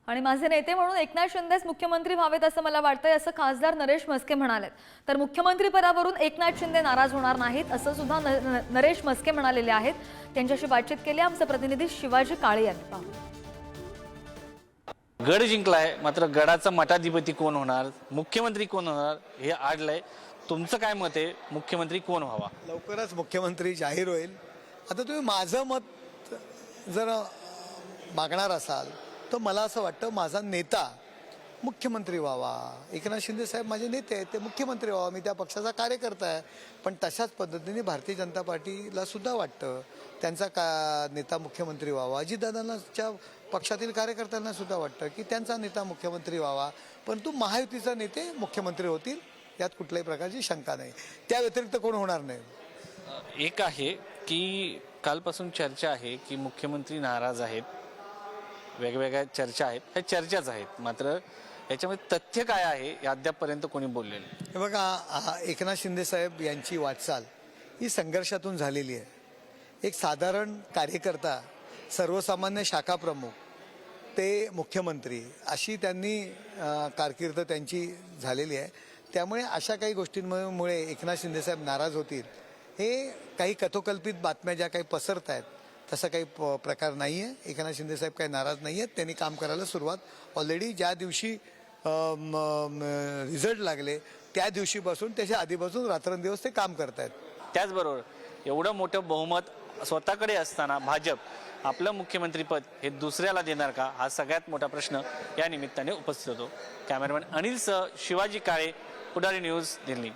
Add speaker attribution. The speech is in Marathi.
Speaker 1: आणि माझे नेते म्हणून एकनाथ शिंदेच मुख्यमंत्री व्हावेत असं मला वाटतंय असं खासदार नरेश म्हस्के म्हणालेत। तर मुख्यमंत्री पदावरून एकनाथ शिंदे नाराज होणार नाहीत असं सुद्धा नरेश म्हस्के म्हणालेले आहेत। त्यांच्याशी बातचीत केली आमचे प्रतिनिधी शिवाजी काळे यांनी। पाहू।
Speaker 2: गड जिंकलाय, मात्र गडाचा मठाधिपती कोण होणार, मुख्यमंत्री कोण होणार हे आडलंय। तुमचं काय मत आहे, मुख्यमंत्री कोण व्हावा?
Speaker 3: लवकरच मुख्यमंत्री जाहीर होईल। आता तुम्ही माझं मत जर मागणार असाल तर मला असं वाटतं माझा नेता मुख्यमंत्री व्हावा। एकनाथ शिंदे साहेब माझे नेते आहेत, ते मुख्यमंत्री व्हावा। मी त्या पक्षाचा कार्यकर्ता आहे, पण तशाच पद्धतीने भारतीय जनता पार्टीला सुद्धा वाटतं त्यांचा नेता मुख्यमंत्री व्हावा। अजितदादांच्या पक्षातील कार्यकर्त्यांना सुद्धा वाटतं की त्यांचा नेता मुख्यमंत्री व्हावा, परंतु महायुतीचे नेते मुख्यमंत्री होतील यात कुठल्याही प्रकारची शंका नाही। त्या व्यतिरिक्त कोण होणार नाही।
Speaker 2: एक आहे की कालपासून चर्चा आहे की मुख्यमंत्री नाराज आहेत, वेगवेगळ्या चर्चा आहेत, ह्या चर्चाच आहेत, मात्र याच्यामध्ये तथ्य काय आहे हे अद्यापपर्यंत कोणी बोललेलं नाही।
Speaker 3: हे बघा, एकनाथ शिंदे साहेब यांची वाटचाल ही संघर्षातून झालेली आहे। एक साधारण कार्यकर्ता, सर्वसामान्य शाखा प्रमुख ते मुख्यमंत्री अशी त्यांनी कारकीर्द त्यांची झालेली आहे। त्यामुळे अशा काही गोष्टींमुळे एकनाथ शिंदे साहेब नाराज होतील हे काही कथोकल्पित बातम्या ज्या काही पसरत आहेत तसा काही प्रकार नाही आहे। एकनाथ शिंदे साहेब काही नाराज नाही आहेत, त्यांनी काम करायला सुरुवात ऑलरेडी ज्या दिवशी रिझल्ट लागले त्या दिवशीपासून, त्याच्या आधीपासून रात्रंदिवस ते काम करत आहेत।
Speaker 2: त्याचबरोबर एवढं मोठं बहुमत स्वतःकडे असताना भाजप आपलं मुख्यमंत्रीपद हे दुसऱ्याला देणार का, हा सगळ्यात मोठा प्रश्न या निमित्ताने उपस्थित होतो। कॅमेरामॅन अनिलसह शिवाजी काळे, पुढारी न्यूज, दिल्ली।